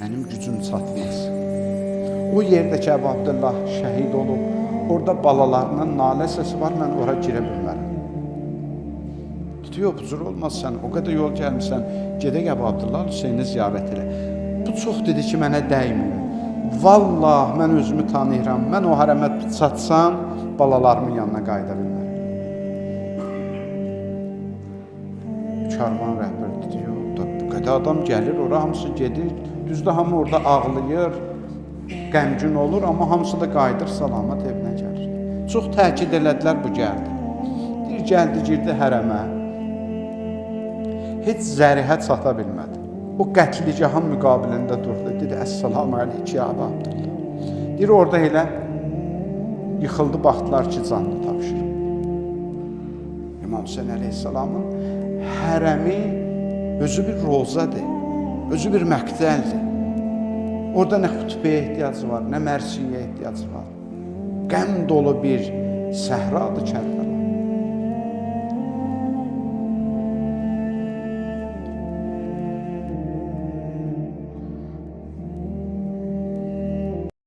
Mənim gücüm çatmaz. O yerdə ki, Əbu Abdullah şəhid olub, orada balalarının nalə səsi var, mən ora girə bilmərəm. Yox, bu cür olmaz sən, o qədər yol gəlmişsən, gedək Əbu Abdullah Hüseyni ziyarət elə. Bu çox dedi ki, mənə dəymir. Vallah, mən özümü tanıyıram, mən o hərəmə çatsam, balalarımın yanına qayıda bilmərəm. Karvan rəhbəri dedi, yox, bu qədər adam gəlir, ora hamısı gedir, düzdür, hamı orada ağlayır, qəmgin olur, amma hamısı da qayıdır, salamat evinə gəlir. Çox təkid elədilər, bu gəldi. Deyir, gəldi, girdi hərəmə. Heç zərihə çata bilmədi. O qətlicahan müqabilində durdu, dedi, Əssalamu aleyki, ya Əbu Abdullah. Deyir, orada elə yıxıldı, baxdılar ki, canını tapşırır. İmam Hüseyin əleyhissalamın hərəmi özü bir rozadır, özü bir məqtəldir. Orada nə xütbəyə ehtiyacı var, nə mərsiyə ehtiyacı var. Qəm dolu bir səhradır Kərbəla.